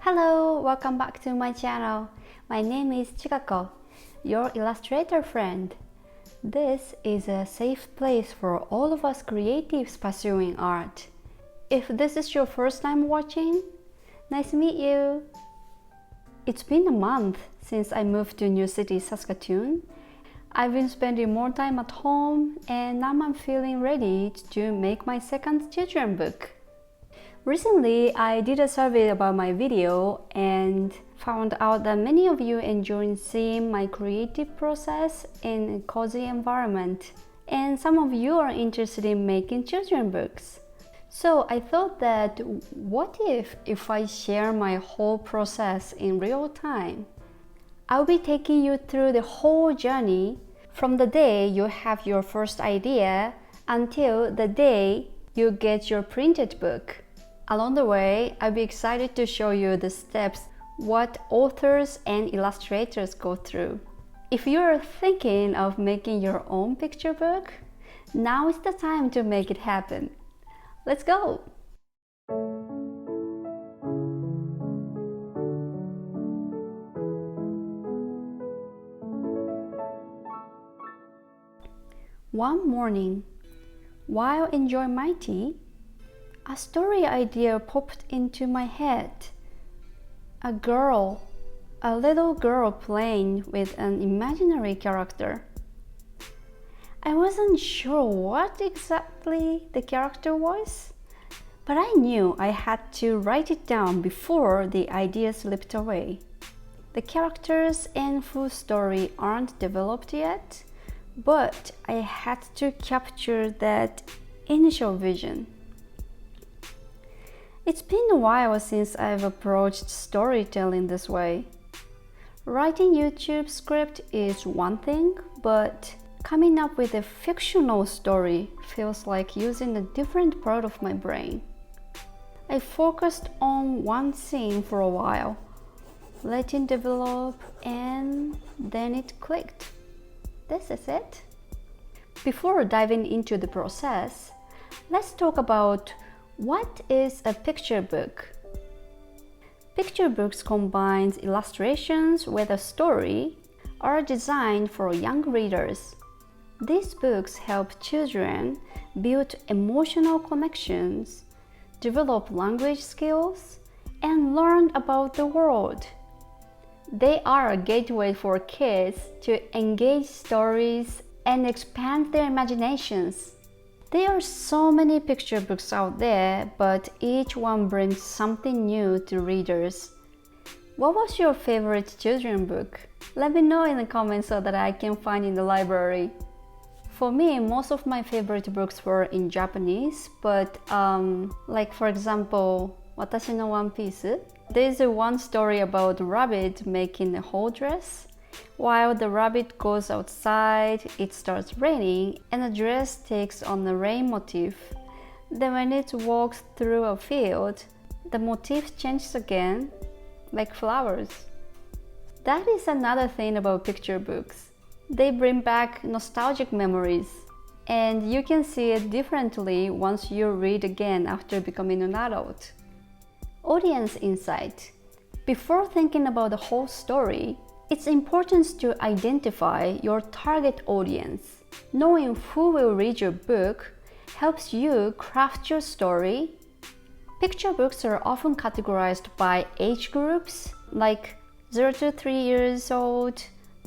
Hello, welcome back to my channel. My name is Chikako, your illustrator friend. This is a safe place for all of us creatives pursuing art. If this is your first time watching, nice to meet you. It's been a month since I moved to New City, Saskatoon. I've been spending more time at home and now I'm feeling ready to make my second children's book. Recently, I did a survey about my video and found out that many of you enjoy seeing my creative process in a cozy environment, and some of you are interested in making children's books. So I thought that what if I share my whole process in real time? I'll be taking you through the whole journey from the day you have your first idea until the day you get your printed book. Along the way, I'll be excited to show you the steps what authors and illustrators go through. If you're thinking of making your own picture book, now is the time to make it happen. Let's go! One morning, while enjoying my tea, a story idea popped into my head. A little girl playing with an imaginary character. I wasn't sure what exactly the character was, but I knew I had to write it down before the idea slipped away. The characters and full story aren't developed yet, but I had to capture that initial vision. It's been a while since I've approached storytelling this way. Writing YouTube script is one thing, but coming up with a fictional story feels like using a different part of my brain. I focused on one scene for a while, letting develop, and then it clicked. This is it. Before diving into the process, let's talk about what is a picture book? Picture books combines illustrations with a story, are designed for young readers. These books help children build emotional connections, develop language skills, and learn about the world. They are a gateway for kids to engage stories and expand their imaginations. There are so many picture books out there, but each one brings something new to readers. What was your favorite children's book? Let me know in the comments so that I can find in the library. For me, most of my favorite books were in Japanese, but like for example, Watashi no One Piece. There's one story about a rabbit making a whole dress. While the rabbit goes outside, it starts raining and the dress takes on a rain motif. Then when it walks through a field, the motif changes again, like flowers. That is another thing about picture books. They bring back nostalgic memories, and you can see it differently once you read again after becoming an adult. Audience insight. Before thinking about the whole story, it's important to identify your target audience. Knowing who will read your book helps you craft your story. Picture books are often categorized by age groups, like 0 to 3 years old,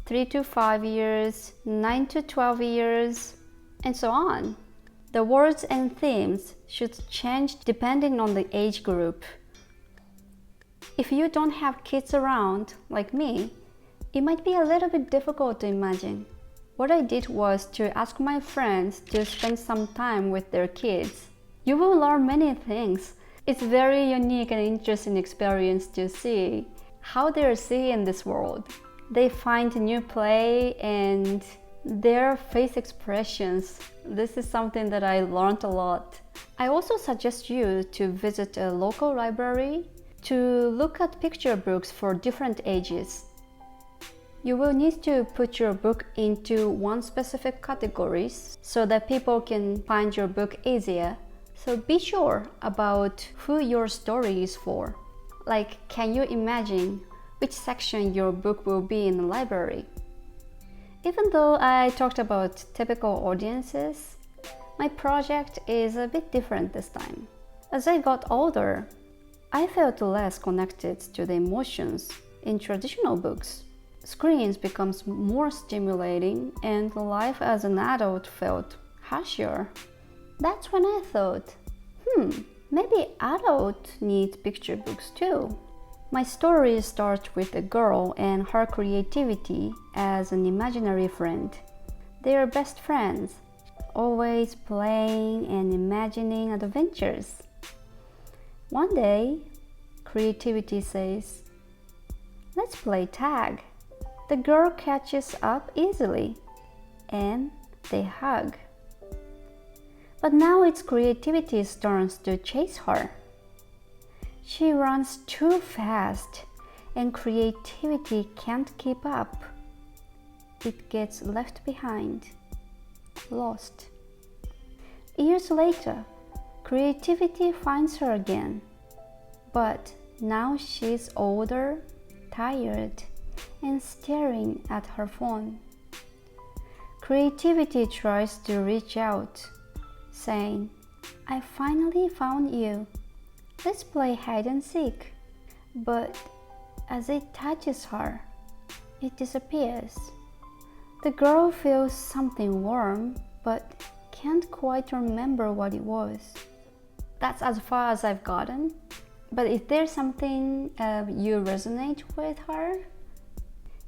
3 to 5 years, 9 to 12 years, and so on. The words and themes should change depending on the age group. If you don't have kids around, like me, it might be a little bit difficult to imagine. What I did was to ask my friends to spend some time with their kids. You will learn many things. It's very unique and interesting experience to see how they are seeing this world. They find new play and their face expressions. This is something that I learned a lot. I also suggest you to visit a local library to look at picture books for different ages. You will need to put your book into one specific categories so that people can find your book easier. So be sure about who your story is for. Like, can you imagine which section your book will be in the library? Even though I talked about typical audiences, my project is a bit different this time. As I got older, I felt less connected to the emotions in traditional books. Screens becomes more stimulating and life as an adult felt harsher. That's when I thought, maybe adults need picture books too. My story starts with a girl and her creativity as an imaginary friend. They are best friends, always playing and imagining adventures. One day, creativity says, "Let's play tag." The girl catches up easily, and they hug. But now it's creativity's turn to chase her. She runs too fast, and creativity can't keep up. It gets left behind, lost. Years later, creativity finds her again. But now she's older, tired, and staring at her phone. Creativity tries to reach out, saying, "I finally found you. Let's play hide and seek." But as it touches her, it disappears. The girl feels something warm, but can't quite remember what it was. That's as far as I've gotten. But if there's something you resonate with her,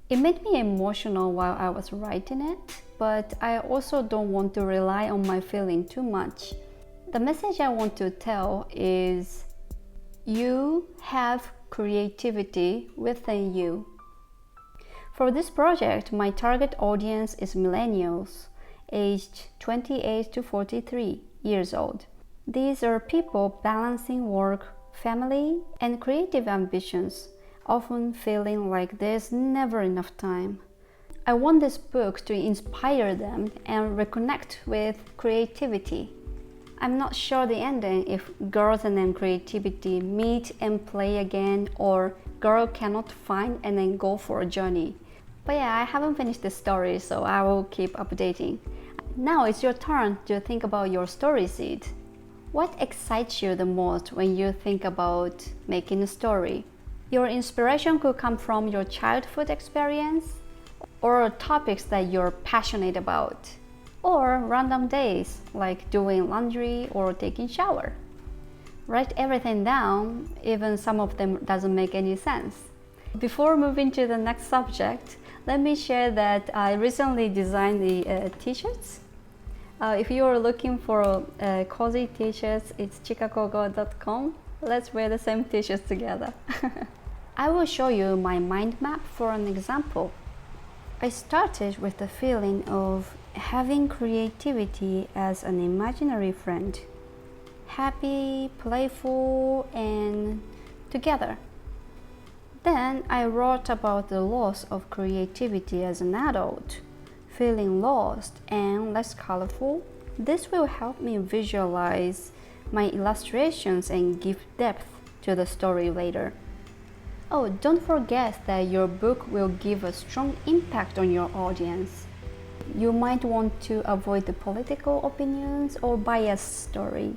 it made me emotional while I was writing it, but I also don't want to rely on my feeling too much. The message I want to tell is, you have creativity within you. For this project, my target audience is millennials, aged 28 to 43 years old. These are people balancing work, family, and creative ambitions, often feeling like there's never enough time. I want this book to inspire them and reconnect with creativity. I'm not sure the ending, if girls and then creativity meet and play again, or girl cannot find and then go for a journey. But yeah, I haven't finished the story, so I will keep updating. Now it's your turn to think about your story seed. What excites you the most when you think about making a story? Your inspiration could come from your childhood experience, or topics that you're passionate about, or random days like doing laundry or taking shower. Write everything down, even some of them doesn't make any sense. Before moving to the next subject, let me share that I recently designed the t-shirts. If you are looking for cozy t-shirts, it's chikakogo.com. Let's wear the same t-shirts together. I will show you my mind map for an example. I started with the feeling of having creativity as an imaginary friend. Happy, playful, and together. Then I wrote about the loss of creativity as an adult, feeling lost and less colorful. This will help me visualize my illustrations and give depth to the story later. Oh, don't forget that your book will give a strong impact on your audience. You might want to avoid the political opinions or biased story.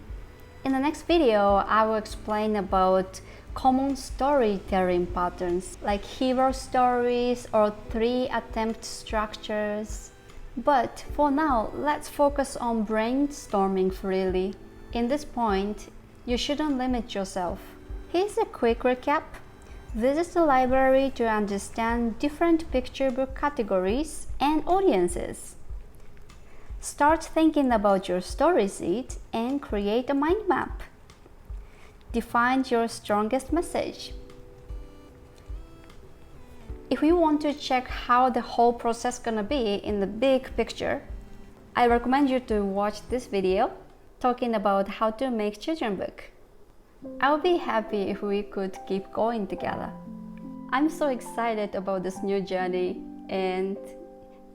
In the next video, I will explain about common storytelling patterns like hero stories or 3-attempt structures. But for now, let's focus on brainstorming freely. In this point, you shouldn't limit yourself. Here's a quick recap. Visit the library to understand different picture book categories and audiences. Start thinking about your story seed and create a mind map. Define your strongest message. If you want to check how the whole process is gonna be in the big picture, I recommend you to watch this video talking about how to make children's book. I'll be happy if we could keep going together. I'm so excited about this new journey, and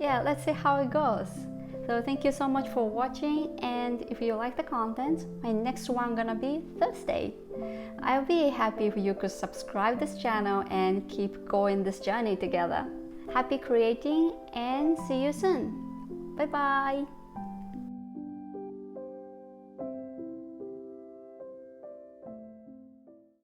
yeah, let's see how it goes. So thank you so much for watching, and if you like the content, my next one gonna be Thursday. I'll be happy if you could subscribe this channel and keep going this journey together. Happy creating and see you soon. Bye bye.